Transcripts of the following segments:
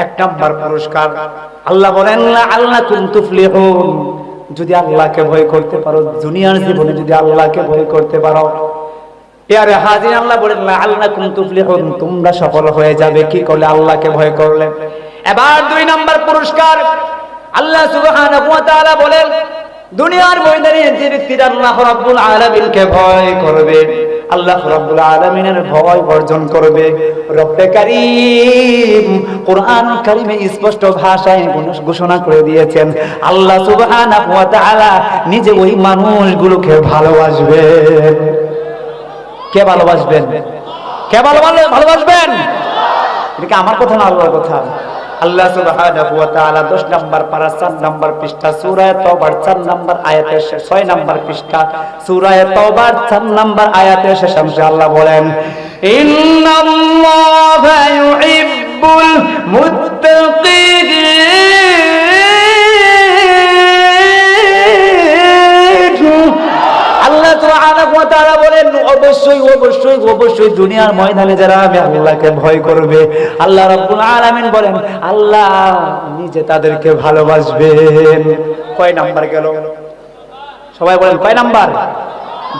এক নাম্বার পুরস্কার আল্লাহ বলেন লাআল্লাকুম তুফলিহুন, যদি আল্লাহকে ভয় করতে পারো, দুনিয়ার জীবনে যদি আল্লাহকে ভয় করতে পারো, প্যারে হাজির আল্লাহ বলেন লাআল্লাকুম তুফলিহুন, তোমরা সফল হয়ে যাবে। কি করলে? আল্লাহকে ভয় করলে। এবার দুই নাম্বার পুরস্কার আল্লাহ সুবহানাহু ওয়া তাআলা বলেন দুনিয়ার ময়দানে যে ব্যক্তি আল্লাহ রাব্বুল আলামিনকে ভয় করবে, আল্লাহ রাব্বুল আলামিনের ভয় অর্জন করবে, রব্বে কারীম কুরআন কারীমে স্পষ্ট ভাষায় ঘোষণা করে দিয়েছেন আল্লাহ সুবহানাহু ওয়া তাআলা নিজে ওই মানুষগুলোকে ভালোবাসবেন। কে ভালোবাসবেন? কে ভালোবাসবেন? এটা কি আমার কথা না আল্লাহর কথা? আল্লাহ সুবহানাহু ওয়া তাআলা 10 নম্বর পারা 4 নম্বর পৃষ্ঠা সূরা তাওবার 4 নম্বর আয়াতের 6 নম্বর পৃষ্ঠা সূরা তাওবার 4 নম্বর আয়াতের শেষ অংশে আল্লাহ বলেন ইন্নাল্লাহা ইউহিব্বুল মুত্তাকিন, আল্লাহ সুবহানাহু ওয়া তাআলা বলেন অবশ্যই দুনিয়ার ময়দানে যারা আমি আল্লাহকে ভয় করবে, আল্লাহ রাব্বুল আলামিন বলেন আল্লাহ নিজে তাদেরকে ভালোবাসবেন। কয় নাম্বার গেল? সবাই বলেন কয় নাম্বার?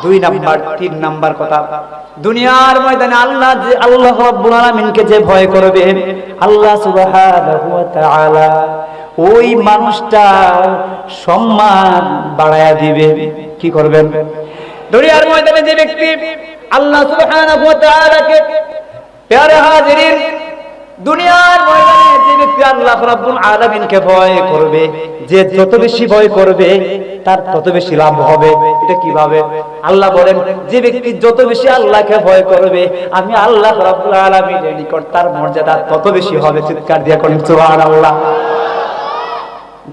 2 নাম্বার। 3 নাম্বার কথা, দুনিয়ার ময়দানে আল্লাহ রাব্বুল আলামিনকে যে ভয় করবে, আল্লাহ সুবহানাহু ওয়া তাআলা ওই মানুষটার সম্মান বাড়ায়া দিবে। কি করবেন? দুনিয়ার ময়দানে যে ব্যক্তি আল্লাহ সুবহানাহু ওয়া তাআলাকে, প্যারে হাজিরিন, দুনিয়ার ময়দানে যে ব্যক্তি আল্লাহ রাব্বুল আলামিনকে ভয় করবে, যে যত বেশি ভয় করবে তার তত বেশি লাভ হবে। এটা কিভাবে? আল্লাহ বলেন যে ব্যক্তি যত বেশি আল্লাহকে ভয় করবে, আমি আল্লাহ রাব্বুল আলামিনের নিকট তার মর্যাদা তত বেশি হবে। চিৎকার দিয়ে কোন সুবহানাল্লাহ।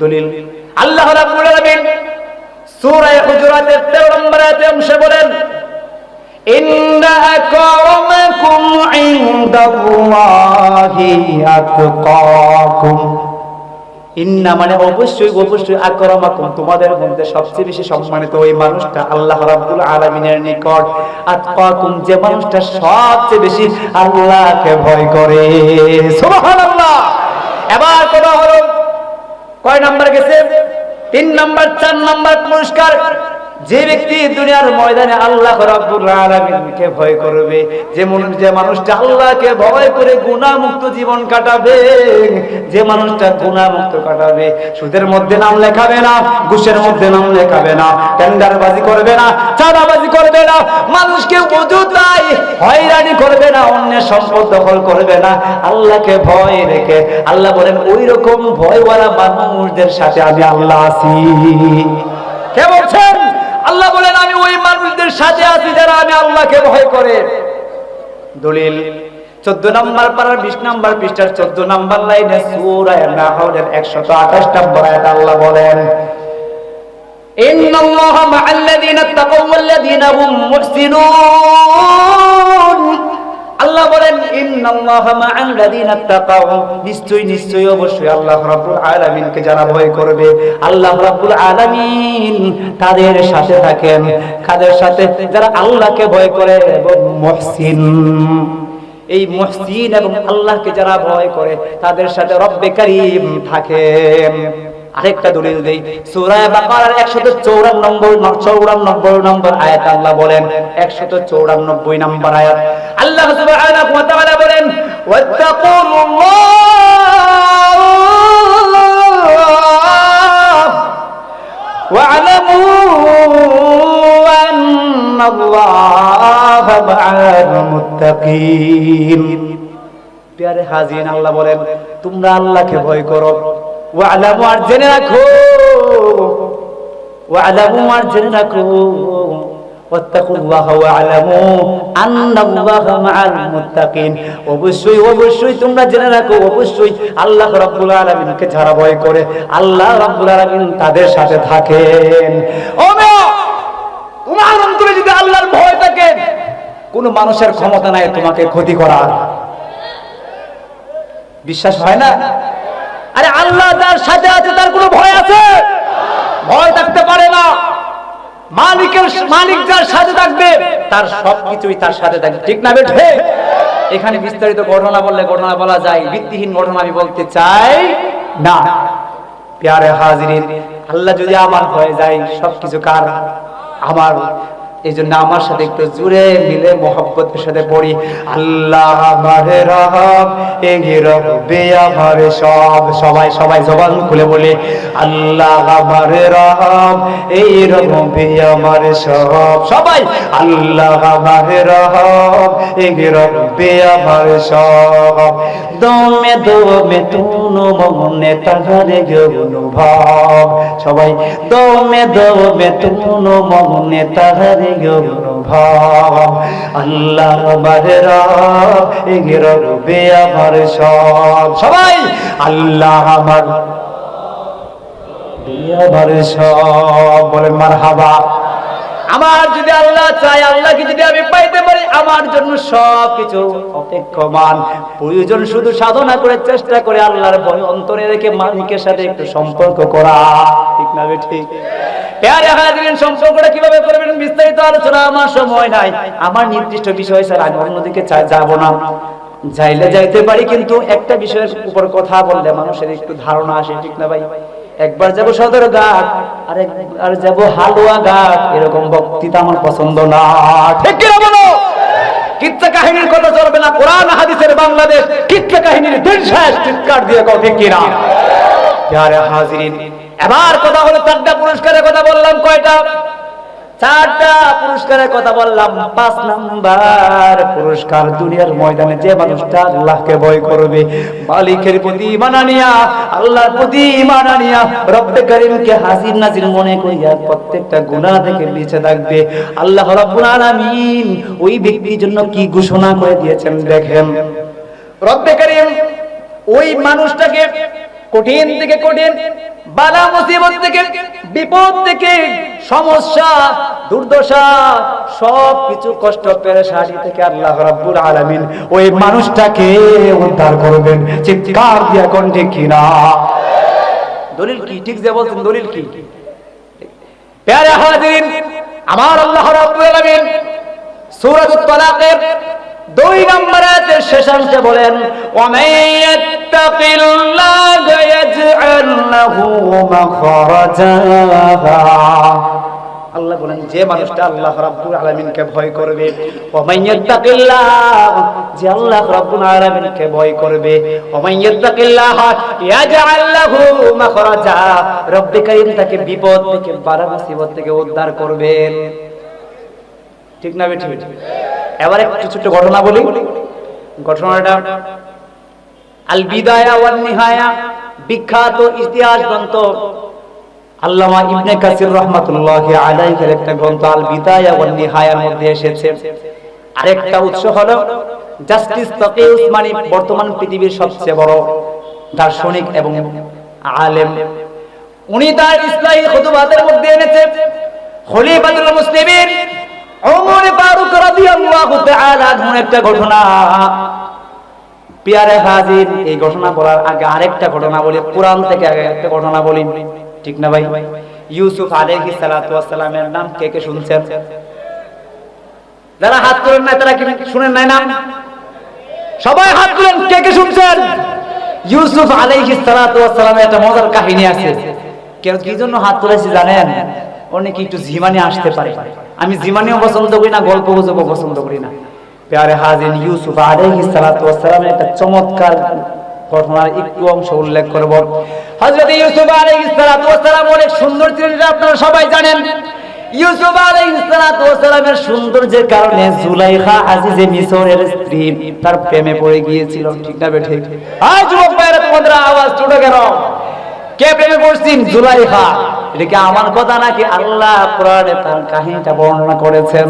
দলিল আল্লাহ রাব্বুল আলামিন সূরা হুজুরাতের 13 নম্বর আয়াতে অংশে বলেন ইন্না আকরামাকুম ইনদাল্লাহি আতকাকুম। ইন্না মানে অবশ্যই আকরামাকুম, তোমাদের মধ্যে সবচেয়ে বেশি সম্মানিত ওই মানুষটা আল্লাহ রাব্বুল আলামিনের নিকট, আতকাকুম যে মানুষটা সবচেয়ে বেশি আল্লাহকে ভয় করে। সুবহানাল্লাহ। এবার কথা হলো কয় নাম্বার গেছে? 3 নাম্বার। 4 নাম্বার পুরস্কার যে ব্যক্তি দুনিয়ার ময়দানে আল্লাহ রাব্বুল আলামিনকে ভয় করবে, যে মানুষটা আল্লাহকে ভয় করে গুনাহমুক্ত জীবন কাটাবে, যে মানুষটা গুনাহমুক্ত কাটাবে, সুদের মধ্যে নাম লেখাবে না, ঘুষের মধ্যে নাম লেখাবে না, টেন্ডারবাজি করবে না, চাঁদাবাজি করবে না, মানুষকে অযথাই হয়রানি করবে না, অন্যের সম্পদ দখল করবে না, আল্লাহকে ভয় রেখে আল্লাহ বলেন ওই রকম ভয়ওয়ালা মানুষদের সাথে আমি আল্লাহ আছি। কে বলছেন? আল্লাহ বলেন আমি ওই মানুষদের সাথে আছি যারা আমি আল্লাহকে ভয় করে। দলিল 14 নম্বর পারার 20 নম্বর পৃষ্ঠার 14 নম্বর লাইনে সূরা নাহলের 128 নম্বর আয়াত আল্লাহ বলেন ইন্নাল্লাহা মা'আল্লাযীনা তাকাউ ওয়াল্লাযীনা হুম মুহসিনুন। আল্লাহ বলেন ইন্নাল্লাহা মা'আল্লাযীনা তাকাউ, নিশ্চয়ই অবশ্যই আল্লাহ রাব্বুল আলামিনকে যারা ভয় করবে, আল্লাহ রাব্বুল আলামিন তাদের সাথে থাকেন। কাদের সাথে? যারা আল্লাহকে ভয় করে এবং মুহসিন। এই মুহসিন এবং আল্লাহকে যারা ভয় করে তাদের সাথে রব্বে কারীম থাকেন। আরেকটা দলিল দেই, সূরা বাকারার 194 নম্বর আয়াত আল্লাহ বলেন 194 নম্বর আয়াত আল্লাহ সুবহানাহু ওয়া তাআলা বলেন ওয়াত্তাকুল্লাহ ওয়া'লামু আন্নাল্লাহা মা'আল মুত্তাকিন। প্যারে হাজির আল্লাহ বলেন তোমরা আল্লাহকে ভয় করো, ওয়া'লামু আর জেনে রাখো, ওয়া'লামু আর জেনে রাখো, ওয়াত্তাকুল্লাহা ওয়া'লামু আন্নাল্লাহা মা'আল মুত্তাকিন। অবশ্যই তোমরা জেনে রাখো, অবশ্যই আল্লাহ রাব্বুল আলামিনকে যারা ভয় করে আল্লাহ রাব্বুল আলামিন তাদের সাথে থাকেন। ও মেয়ে, তোমার অন্তরে যদি আল্লাহর ভয় থাকে, কোন মানুষের ক্ষমতা নাই তোমাকে ক্ষতি করার। বিশ্বাস হয় না? আরে আল্লাহ যার সাথে আছে তার কোনো ভয় আছে? ভয় থাকতে পারে না। মালিক যার সাথে থাকবে তার সবকিছুই তার সাথে থাকবে। ঠিক না বেঠে? এখানে বিস্তারিত ঘটনা বললে ঘটনা বলা যায়, ভিত্তিহীন ঘটনা আমি বলতে চাই না। প্যারে হাজিরিন, আল্লাহ যদি আমার হয়ে যায় সবকিছু কার? আমার। এই জন্য আমার সাথে একটু জুড়ে মিলে মোহাব্বতের সাথে পড়ি, আল্লাহ আমার রব, এই রব্বে আমার সব। সবাই সবাই জবান খুলে বলি, আল্লাহ আমার রব, এই রব্বে আমার সব। সবাই, আল্লাহ আমার রব, এই রব্বে আমার সব। দমে দমে তুনো মনে তাহারে অনুভব। সবাই, দমে দমে তুনো মনে তাহারে অনুভব। আল্লাহ আমার রব, এই রব্বে আমার সব। সবাই, আল্লাহ আমার আমার সব। বলেন মারহাবা। আমার যদি আল্লাহ চাই, আল্লাহকে যদি আমি পাইতে পারি, আমার জন্য সবকিছু অপেক্ষমান। প্রয়োজন শুধু সাধনা করে, চেষ্টা করে, আল্লাহর ভয় অন্তরে রেখে মালিকের সাথে একটু সম্পর্ক করা। ঠিক না ঠিক? প্যারে হাজিরিন, সম্পর্কটা কিভাবে করবেন বিস্তারিত আলোচনা আমার সময় নাই। আমার নির্দিষ্ট বিষয় স্যার, আমি অন্যদিকে যাব না। যাইলে যাইতে পারি, কিন্তু একটা বিষয়ের উপর কথা বললে মানুষের একটু ধারণা আসে। ঠিক না ভাই? একবার যাব সদরঘাট, আর যাব হালুয়া ঘাট, এরকম বক্তৃতা আমার পছন্দ না। ঠিক কি না বলো? কিচ্ছা কাহিনীর কথা চলবে না। কোরআন হাদিসের বাংলাদেশ, কিচ্ছা কাহিনীর দিন শেষ। চিৎকার দিয়ে কও ঠিক কি না? প্যারে হাজিরিন, এবার কথা হলো 4টা পুরস্কারের কথা বললাম। কয়টা? 4টা পুরস্কারের কথা বললাম। 5 নাম্বার পুরস্কার, দুনিয়ার ময়দানে যে মানুষটা আল্লাহকে ভয় করবে, মালিকের প্রতি ঈমান আনিয়া, আল্লাহর প্রতি ঈমান আনিয়া, রব্বে কারীমকে হাজির নাজির মনে করিয়া প্রত্যেকটা গুনাহ থেকে বেঁচে থাকবে, আল্লাহ রাব্বুল আলামিন ওই ব্যক্তির জন্য কি ঘোষণা করে দিয়েছেন দেখেন। রব্বে কারীম ওই মানুষটাকে কঠিন থেকে কঠিন বালা মুসিবত থেকে, বিপদ থেকে, সমস্যা, দুর্দশা, সবকিছু কষ্ট পেরেশানি থেকে আল্লাহ রাব্বুল আলামিন ওই মানুষটাকে উদ্ধার করবেন। চিৎকার দিয়া কোন ঠিক কিনা? দলিল কি? ঠিক যে বলছেন, দলিল কি? প্যারে হাজিরিন, আমার আল্লাহ রাব্বুল আলামিন সূরাতুত তালাকের 2 নম্বর আয়াতের শেষাংশে বলেন, ওয়া মাইয়াত্তাকিল্লাহা ইয়াজআল লাহু মাখরাজা। আল্লাহ বলেন, যে মানুষটা আল্লাহ রাব্বুল আলামিনকে ভয় করবে, ওয়া মাইয়াত্তাকিল্লাহ, যে আল্লাহ রাব্বুল আলামিনকে ভয় করবে, ওয়া মাইয়াত্তাকিল্লাহ ইয়াজআল লাহু মাখরাজা, রব্বে কারীম তাকে বিপদ থেকে, বালা মুসিবত থেকে উদ্ধার করবেন। ঠিক না বেঠিক? এবার একটু ছোট ঘটনা বলি। ঘটনাটা আল বিদায়া ওয়ান নিহায়া, বিখ্যাত ইতিহাস গ্রন্থ আল্লামা ইবনে কাসির রাহমাতুল্লাহি আলাইহির একটা গ্রন্থ আল বিদায়া ওয়ান নিহায়ার মধ্যে এসেছে। আরেকটা উৎস হলো জাস্টিস তাকি উসমানী, বর্তমান পৃথিবীর সবচেয়ে বড় দার্শনিক এবং আলেম। উনি তার ইসলাহি খুতবাতের মধ্যে এনেছে খলিফাতুল মুসলিমিন ওমর ফারুক রাদিয়াল্লাহু তাআলা আনহু একটা ঘটনা। প্যারে হাজির, এই ঘটনা বলার আগে আরেকটা ঘটনা বলি, কোরআন থেকে আগে একটা ঘটনা বলি। ঠিক না ভাই? ইউসুফ আলাইহিস সালাতু ওয়াস সালামের নাম কে কে শুনছেন? যারা হাত তুলেন না তারা কি শুনেন নাই নাম? সবাই হাত তুলেন, কে কে শুনছেন? ইউসুফ আলাইহিস সালাতু ওয়াস সালামের একটা মজার কাহিনী আছে। কেউ কি জন্য হাত তুলেছে জানেন? অনেকে একটু জিমানি আসতে পারে। আমি জিমানিও পছন্দ করি না, গল্প গুজবও পছন্দ করি না। প্যারে হাজির, ইউসুফ আলাইহিস সালাতু ওয়াস সালামের একটা চমৎকার ঘটনার একটু অংশ উল্লেখ করব। হযরত ইউসুফ আলাইহিস সালাতু ওয়াস সালাম অনেক সুন্দর ছিলেন, আপনারা সবাই জানেন। ইউসুফ আলাইহিস সালাতু ওয়াস সালামের সৌন্দর্যের কারণে জুলাইখা আজিজে মিশরের স্ত্রী তার প্রেমে পড়ে গিয়েছিল। ঠিক না বেঠিক? আজ যুবক ভাইরা, তোমাদের আওয়াজ ছোট কেন? কে প্রেমে পড়ছেন? জুলাইখা। এটা কি আমার কথা নাকি? আল্লাহ কোরআনে তার কাহিনীটা বর্ণনা করেছেন।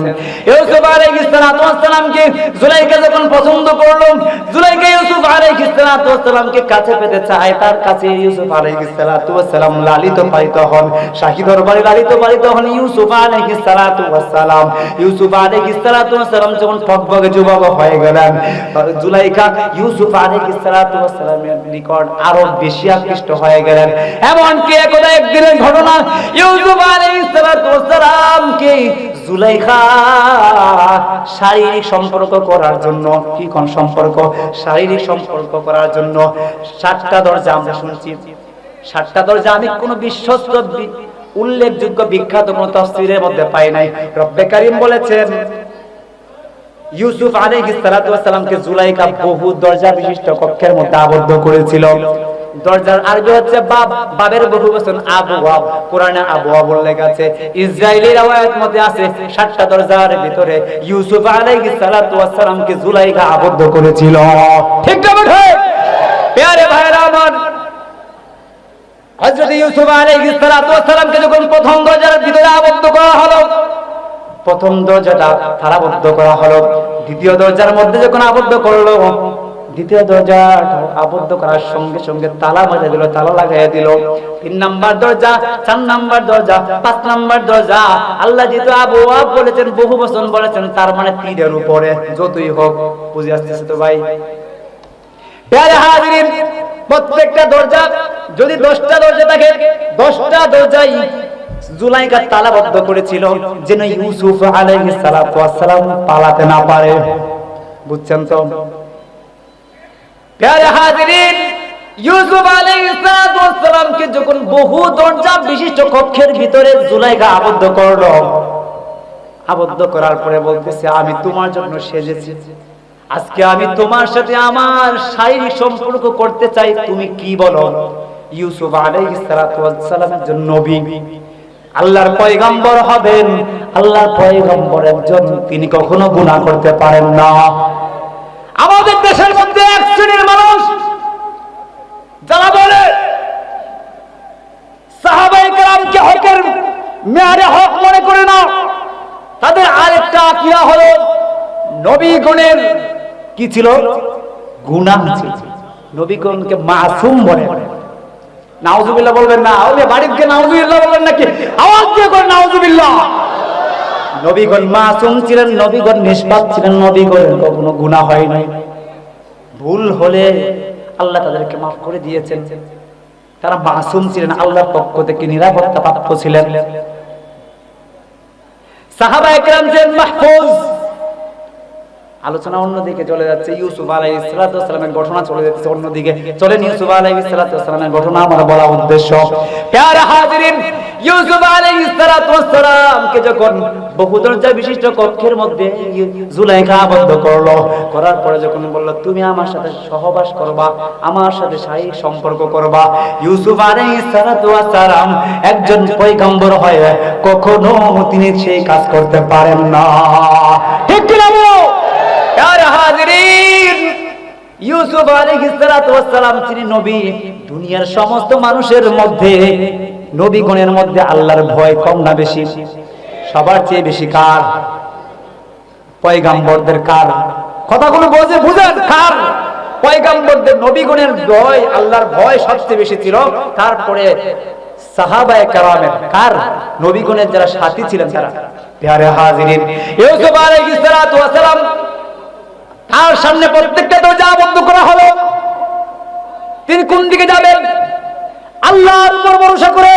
ইউসুফ আলাইহিস সালাতু ওয়াস সালামকে জুলাইখা যখন পছন্দ করলো, জুলাইখা ইউসুফ আলাইহিস সালাতু ওয়াস সালামকে কাছে পেতে চায়। তার কাছে ইউসুফ আলাইহিস সালাতু ওয়াস সালাম লালিত পালিত হন, শাহী দরবারে লালিত পালিত হন ইউসুফ আলাইহিস সালাতু ওয়াস সালাম। ইউসুফ আলাইহিস সালাতু ওয়াস সালাম যখন টকবগে যুবক হয়ে গেলেন, জুলাইখা ইউসুফ আলাইহিস সালাতু ওয়াস সালামের নিকট আরো বেশি আকৃষ্ট হয়ে গেলেন। এমনকি একদিনের ঘটনা ইউসুফ আলাইহিস সালাতু ওয়াস সালামকে জুলাইখা শারীরিক সম্পর্ক করার জন্য, কি কোন সম্পর্ক? শারীরিক সম্পর্ক করার জন্য 7টা দরজা আমরা শুনছি। 7টা দরজা আমি কোন বিশ্বস্ত উল্লেখযোগ্য বিখ্যাত কোন তাফসীরের মধ্যে পাই নাই। রব্বে কারীম বলেছেন ইউসুফ আলাইহিস সালাতু ওয়াস সালামকে জুলাইখা বহু দরজা বিশিষ্ট কক্ষের মধ্যে আবদ্ধ করেছিল। দরজার আরবি হচ্ছে বাব, বাবের বহুবচন আবওয়াব, কোরআনে আবওয়াব উল্লেখ আছে। ইসরাইলি রওয়ায়াত মধ্যে আছে 7টা দরজার ভিতরে ইউসুফ আলাইহিস সালাতু ওয়াস সালামকে জুলাইখা আবদ্ধ করেছিল। ঠিক না বেঠে? প্যারে ভাইরা আমার, হযরত ইউসুফ আলাইহিস সালাতু ওয়াস সালামকে যখন প্রথম দরজার ভিতরে আবদ্ধ করা হলো, প্রথম দরজাটা তালাবদ্ধ করা হলো, দ্বিতীয় দরজার মধ্যে যখন আবদ্ধ করলো, দ্বিতীয় দরজা আবদ্ধ করার সঙ্গে সঙ্গে তালা বাজা দিল, তালা লাগাইয়া দিল। 3 নাম্বার দরজা, 4 নাম্বার দরজা, 5 নাম্বার দরজা, আল্লাহ যেহেতু আবওয়াব বলেছেন, বহু বচন বলেছেন, তার মানে তীরের উপরে যতই হোক, বুঝে আসতেছে তো ভাই? প্যারে হাজিরিন, প্রত্যেকটা দরজা যদি 10টা দরজা থাকে, 10টা দরজাই জুলাইখা তালাবদ্ধ করেছিল যেন ইউসুফ আলাইহিস সালাতু ওয়াস সালাম পালাতে না পারে। বুঝছেন তো? প্যারে হাজিরিন, ইউসুফ আলাইহিস সালাতু ওয়াস সালামকে যখন বহু দরজা বিশিষ্ট কক্ষের ভিতরে জুলাইখা আবদ্ধ করলো, আবদ্ধ করার পরে বলতেছে, আমি তোমার জন্য সেজেছি, আজকে আমি তোমার সাথে আমার শারীরিক সম্পর্ক করতে চাই, তুমি কি বলো? ইউসুফ আলাইহিস সালাতু ওয়াস সালাম একজন নবী, আল্লাহর পয়গম্বর হবেন। আল্লাহর পয়গম্বর একজন, তিনি কখনো গুনাহ করতে পারেন না। আমাদের দেশের মধ্যে এক শ্রেণীর মানুষ যারা বলে সাহাবায়ে কেরামকে হকের মেয়ারে হক মনে করে না, তাদের আরেকটা আকীদা হলো নবীগণের কি ছিল? গুনাহ ছিল। নবীগণকে মাসুম বলে। নাউজুবিল্লাহ বলবেন না? ওলে বাড়িতে নাউজুবিল্লাহ বলবেন নাকি? আওয়াজ দিয়ে বলেন নাউজুবিল্লাহ। নবীগণ মাসুম ছিলেন, নবীগণ নিষ্পাপ ছিলেন, নবীগণের কখনো গুনাহ হয় নাই। ভুল হলে আল্লাহ তাদেরকে মাফ করে দিয়েছেন। তারা মাসুম ছিলেন, আল্লাহর পক্ষ থেকে নিরাপত্তা প্রাপ্ত ছিলেন। সাহাবায়ে কেরাম ছিলেন মাহফুজ। আলোচনা অন্যদিকে চলে যাচ্ছে, ইউসুফ আলাইহিস সালাতু ওয়াস সালামের ঘটনা চলে যাচ্ছে অন্যদিকে। চলেন ইউসুফ আলাইহিস সালাতু ওয়াস সালামের ঘটনা আমার বলা উদ্দেশ্য। প্যারা হাজিরিন, ইউসুফ আলাইহিস সালাতু ওয়াস সালামকে যখন বহু দরজা বিশিষ্ট কক্ষের মধ্যে জুলাইখা আবদ্ধ করলো, করার পরে যখন বলল, তুমি আমার সাথে সহবাস করবা, আমার সাথে শারীরিক সম্পর্ক করবা, ইউসুফ আলাইহিস সালাতু ওয়াস সালাম একজন পয়গম্বর হয়ে কখনো তিনি সেই কাজ করতে পারেন না। ঠিক কি না? ইউসুফ আলাইহিস সালাতু ওয়াস সালাম তিনি নবী। দুনিয়ার সমস্ত মানুষের মধ্যে, নবীগণের মধ্যে আল্লাহর ভয় কম না বেশি? সবার চেয়ে বেশি কার? পয়গম্বরদের। কার? কথাগুলো বুঝেন, কার? পয়গম্বরদের, নবীগণের ভয়, আল্লাহর ভয় সবচেয়ে বেশি ছিল। তারপরে সাহাবায়ে কেরামের। কার? নবীগণের যারা সাথী ছিলেন তারা। প্যারে হাজিরিন, ইউসুফ আলাইহিস সালাতু ওয়াস সালাম তার সামনে প্রত্যেকটা দরজা বন্ধ করা হলো। তিনি কোন দিকে যাবেন? আল্লাহর উপর ভরসা করে,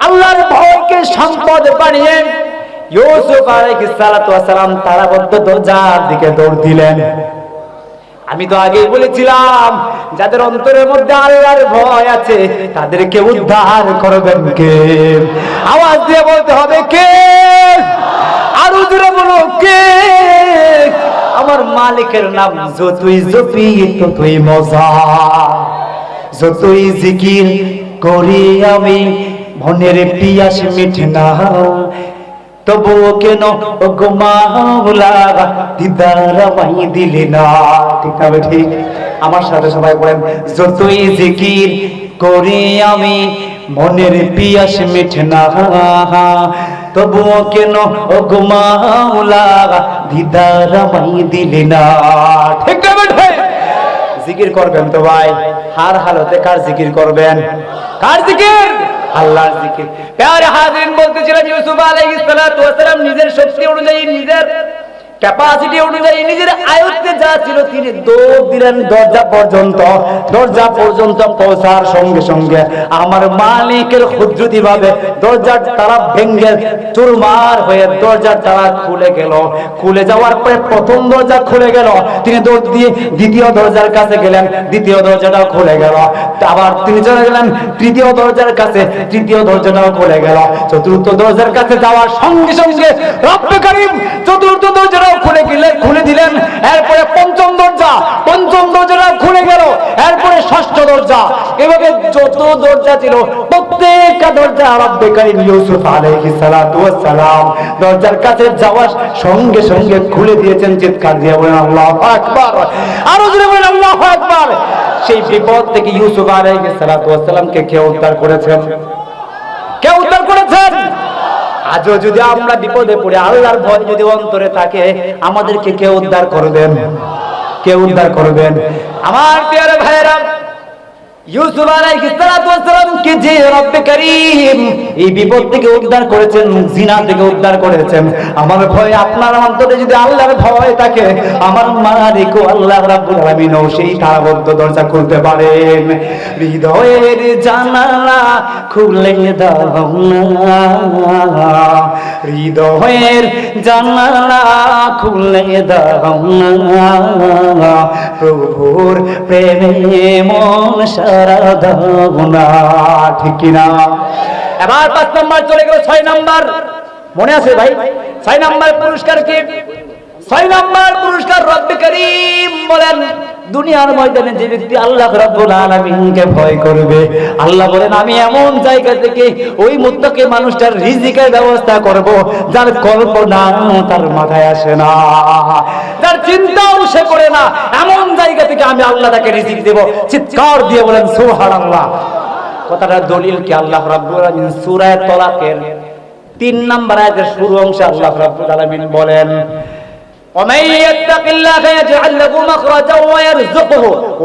আল্লাহর ভয়কে সম্পদ বানিয়ে ইউসুফ আলাইহিস সালাতু ওয়াস সালাম তালাবদ্ধ দরজার দিকে দৌড় দিলেন। আমি তো আগেই বলেছিলাম, যাদের অন্তরের মধ্যে আল্লাহর ভয় আছে তাদেরকে উদ্ধার করবেন কে? আওয়াজ দিয়ে বলতে হবে কে? আরো জোরে বলো কে? আমার মালিকের নাম যতই জপি ততই মজা, যতই জিকির করি আমি মনের পিয়াস মিটে না, তবুও কেন ওগো মাওলা দিদার আমায় দিলে না। ঠিক না? ঠিক। আমার সাথে সবাই বলেন, যতই জিকির করি আমি মনের পিয়াস মিটে না, তবুও কেন ওগো মাওলা দিদার আমায় দিলে না। ঠিক না? ঠিক। জিকির করবেন তো ভাই, হার হালতে কার জিকির করবেন? কার জিকির? আল্লাহর জিকির। প্যারে হাজিরিন, বলতেছিলাম ইউসুফ আলাইহিস সালাতু ওয়াস সালাম নিজের শক্তি অনুযায়ী, নিজের ক্যাপাসিটি অনুযায়ী নিজের আয়ত্তে যা ছিল তিনি দৌড় দিলেন দরজা পর্যন্ত। দরজা পর্যন্ত পৌঁছার সঙ্গে সঙ্গে আমার মালিকের হুজুতি ভাবে দরজার তালা ভেঙে চুরমার হয়ে দরজার তালা খুলে গেল। খুলে যাওয়ার পরে প্রথম দরজা খুলে গেল, তিনি দৌড় দিয়ে দ্বিতীয় দরজার কাছে গেলেন, দ্বিতীয় দরজাটাও খুলে গেল। আবার তিনি চলে গেলেন তৃতীয় দরজার কাছে, তৃতীয় দরজাটাও খুলে গেল। চতুর্থ দরজার কাছে যাওয়ার সঙ্গে সঙ্গে রব্বে কারীম চতুর্থ দরজাটাও খুলে দিলেন। এরপরে পঞ্চম দরজাটাও খুলে গেল। এরপরে ষষ্ঠ দরজা, এভাবে যত দরজা ছিল প্রত্যেকটা দরজা রব্বে কারীম ইউসুফ আলাইহিস সালাতু ওয়াস সালাম দরজার কাছে যাওয়ার সঙ্গে সঙ্গে খুলে দিয়েছেন। চিৎকার দিয়ে বলেন আল্লাহু আকবার, আরো জোরে বলেন আল্লাহু আকবার। সেই বিপদ থেকে ইউসুফ আলাইহিস সালাতু ওয়াস সালামকে কে উদ্ধার করেছেন? কে উদ্ধার করেছেন? আজও যদি আমরা বিপদে পড়ে আল্লাহর ভয় যদি অন্তরে থাকে, আমাদেরকে কে উদ্ধার করবেন? কে উদ্ধার করবেন? আমার প্রিয় ভাইরা, ইউসুফ আলাইহিস সালাতু ওয়াস সালামকে যে রব্বে কারীম এই বিপদ থেকে উদ্ধার করেছেন, জিনা থেকে উদ্ধার করেছেন, আমার ভয় আপনার অন্তরে যদি আল্লাহর ভয় থাকে, আমার মালিক আল্লাহ রাব্বুল আলামিন সেই তালাবদ্ধ দরজা খুলতে পারেন। হৃদয়ের জানালা খুলে দাও না, হৃদয়ের জানালা খুলে দাও না, প্রভুর প্রেমে মন সারা দাও না। ঠিক কিনা? এবার 5 নাম্বার চলে গেল, 6 নাম্বার মনে আছে ভাই? 6 নাম্বার পুরস্কার কি? 6 নাম্বার পুরস্কার রব্বে কারীম বলেন দুনিয়ার ময়দানে যে ব্যক্তি আল্লাহ রাব্বুল আলামিনকে ভয় করবে, আল্লাহ বলেন আমি এমন জায়গা থেকে ওই মুত্তাকি মানুষটার রিজিকের ব্যবস্থা করব যার কল্পনা তার মাথায় আসে না, যার চিন্তাও সে করে না। এমন জায়গা থেকে আমি আল্লাহ তাকে রিজিক দেব। চিৎকার দিয়ে বলেন সুবহানাল্লাহ। কথাটার দলিল কি? আল্লাহ রাব্বুল আলামিন সূরা তালাকের 3 নম্বর আয়াতের শুরু অংশে আল্লাহ রাব্বুল আলামিন বলেন ومن يتق الله يجعل له مخرجا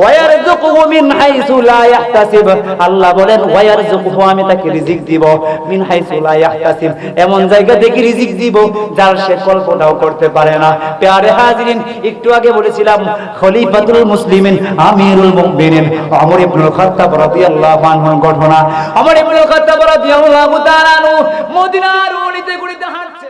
ويرزقه من حيث لا يحتسب। আল্লাহ বলেন ওয়ারযুকহু, আমি তাকে রিজিক দিব, মিন হাইসু লা ইয়াহতাসিব, এমন জায়গা থেকে রিজিক দিব যার সে কল্পনাও করতে পারে না। প্যারে হাজিরিন, একটু আগে বলেছিলাম খলিফাতুল মুসলিমিন আমিরুল মুমিনিন ওমর ইবনুল খাত্তাব রাদিয়াল্লাহু আনহুর ঘটনা। ওমর ইবনুল খাত্তাব রাদিয়াল্লাহু তাআলা মদিনার গলিতে গলিতে হাঁটছে।